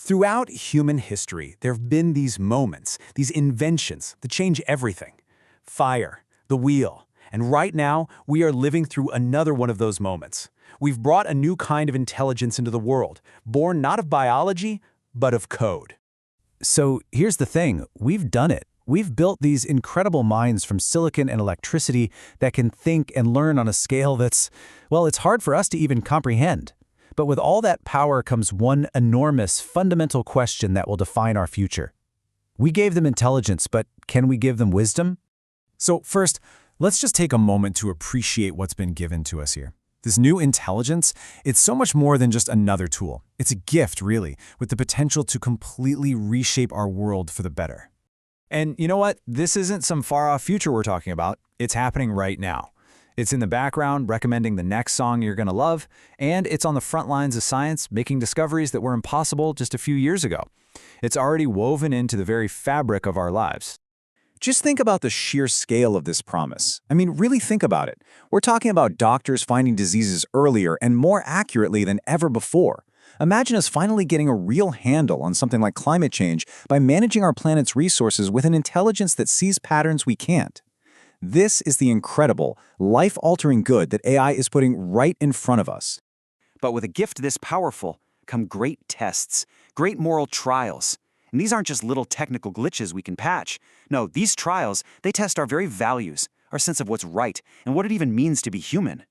Throughout human history, there have been these moments, these inventions that change everything. Fire, the wheel, and right now, we are living through another one of those moments. We've brought a new kind of intelligence into the world, born not of biology, but of code. So here's the thing, we've done it. We've built these incredible minds from silicon and electricity that can think and learn on a scale that's, well, it's hard for us to even comprehend. But with all that power comes one enormous, fundamental question that will define our future. We gave them intelligence, but can we give them wisdom? So first, let's just take a moment to appreciate what's been given to us here. This new intelligence, it's so much more than just another tool. It's a gift, really, with the potential to completely reshape our world for the better. And you know what? This isn't some far-off future we're talking about. It's happening right now. It's in the background, recommending the next song you're going to love, and it's on the front lines of science, making discoveries that were impossible just a few years ago. It's already woven into the very fabric of our lives. Just think about the sheer scale of this promise. I mean, really think about it. We're talking about doctors finding diseases earlier and more accurately than ever before. Imagine us finally getting a real handle on something like climate change by managing our planet's resources with an intelligence that sees patterns we can't. This is the incredible, life-altering good that AI is putting right in front of us. But with a gift this powerful come great tests, great moral trials. And these aren't just little technical glitches we can patch. No, these trials, they test our very values, our sense of what's right, and what it even means to be human.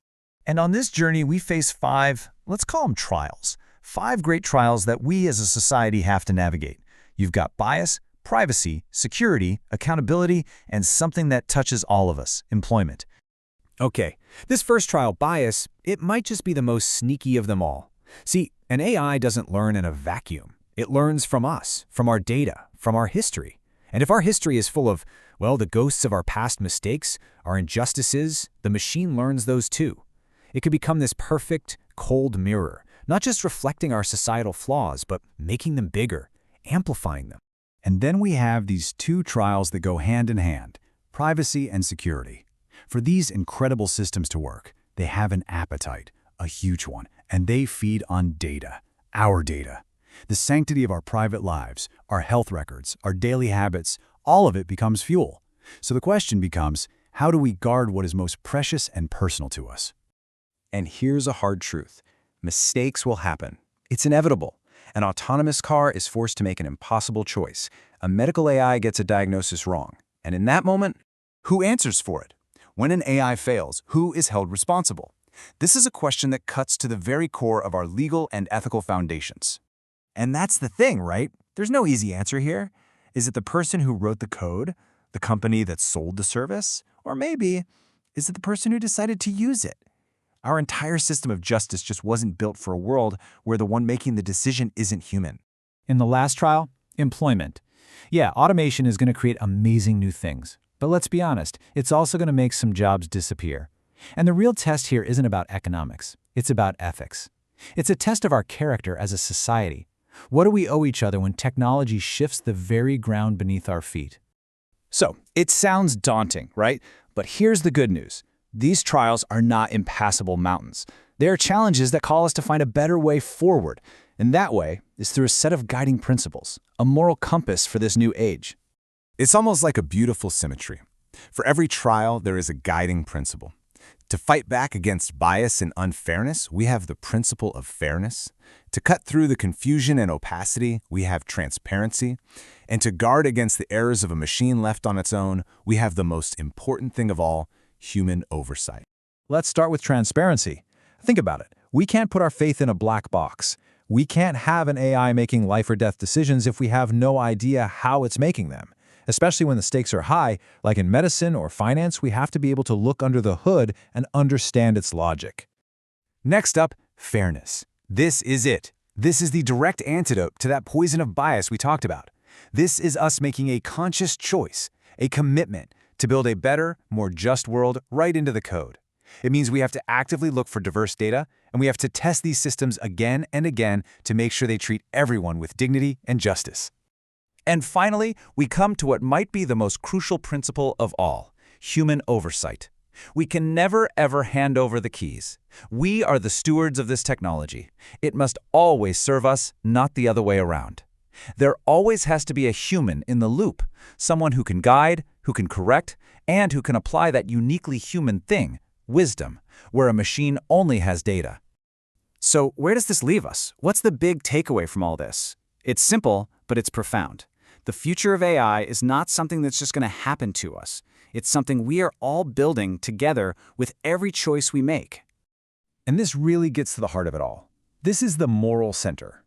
And on this journey, we face 5, let's call them trials. 5 great trials that we as a society have to navigate. You've got bias, privacy, security, accountability, and something that touches all of us, employment. Okay, this first trial, bias, it might just be the most sneaky of them all. See, an AI doesn't learn in a vacuum. It learns from us, from our data, from our history. And if our history is full of, well, the ghosts of our past mistakes, our injustices, the machine learns those too. It could become this perfect, cold mirror, not just reflecting our societal flaws, but making them bigger, amplifying them. And then we have these 2 trials that go hand in hand, privacy and security. For these incredible systems to work, they have an appetite, a huge one, and they feed on data, our data. The sanctity of our private lives, our health records, our daily habits, all of it becomes fuel. So the question becomes, how do we guard what is most precious and personal to us? And here's a hard truth. Mistakes will happen. It's inevitable. An autonomous car is forced to make an impossible choice. A medical AI gets a diagnosis wrong. And in that moment, who answers for it? When an AI fails, who is held responsible? This is a question that cuts to the very core of our legal and ethical foundations. And that's the thing, right? There's no easy answer here. Is it the person who wrote the code, the company that sold the service, or maybe is it the person who decided to use it? Our entire system of justice just wasn't built for a world where the one making the decision isn't human. In the last trial, employment. Yeah, automation is going to create amazing new things. But let's be honest, it's also going to make some jobs disappear. And the real test here isn't about economics. It's about ethics. It's a test of our character as a society. What do we owe each other when technology shifts the very ground beneath our feet? So, it sounds daunting, right? But here's the good news. These trials are not impassable mountains. They are challenges that call us to find a better way forward. And that way is through a set of guiding principles, a moral compass for this new age. It's almost like a beautiful symmetry. For every trial, there is a guiding principle. To fight back against bias and unfairness, we have the principle of fairness. To cut through the confusion and opacity, we have transparency. And to guard against the errors of a machine left on its own, we have the most important thing of all, human oversight. Let's start with transparency. Think about it. We can't put our faith in a black box. We can't have an AI making life or death decisions if we have no idea how it's making them. Especially when the stakes are high, like in medicine or finance, we have to be able to look under the hood and understand its logic. Next up, fairness. This is it. This is the direct antidote to that poison of bias we talked about. This is us making a conscious choice, a commitment to build a better, more just world right into the code. It means we have to actively look for diverse data, and we have to test these systems again and again to make sure they treat everyone with dignity and justice. And finally, we come to what might be the most crucial principle of all, human oversight. We can never, ever hand over the keys. We are the stewards of this technology. It must always serve us, not the other way around. There always has to be a human in the loop, someone who can guide, who can correct, and who can apply that uniquely human thing, wisdom, where a machine only has data. So where does this leave us? What's the big takeaway from all this? It's simple, but it's profound. The future of AI is not something that's just going to happen to us. It's something we are all building together with every choice we make. And this really gets to the heart of it all. This is the moral center.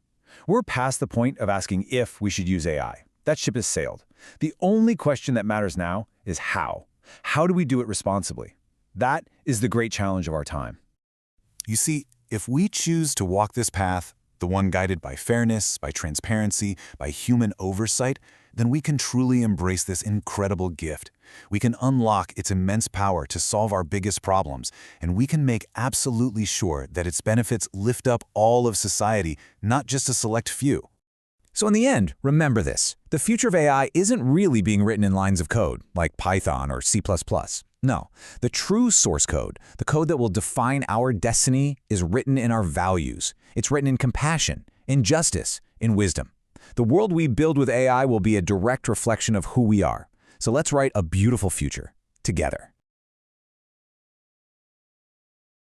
We're past the point of asking if we should use AI. That ship has sailed. The only question that matters now is how. How do we do it responsibly? That is the great challenge of our time. You see, if we choose to walk this path, the one guided by fairness, by transparency, by human oversight, then we can truly embrace this incredible gift. We can unlock its immense power to solve our biggest problems, and we can make absolutely sure that its benefits lift up all of society, not just a select few. So in the end, remember this. The future of AI isn't really being written in lines of code, like Python or C++. No, the true source code, the code that will define our destiny, is written in our values. It's written in compassion, in justice, in wisdom. The world we build with AI will be a direct reflection of who we are. So let's write a beautiful future together.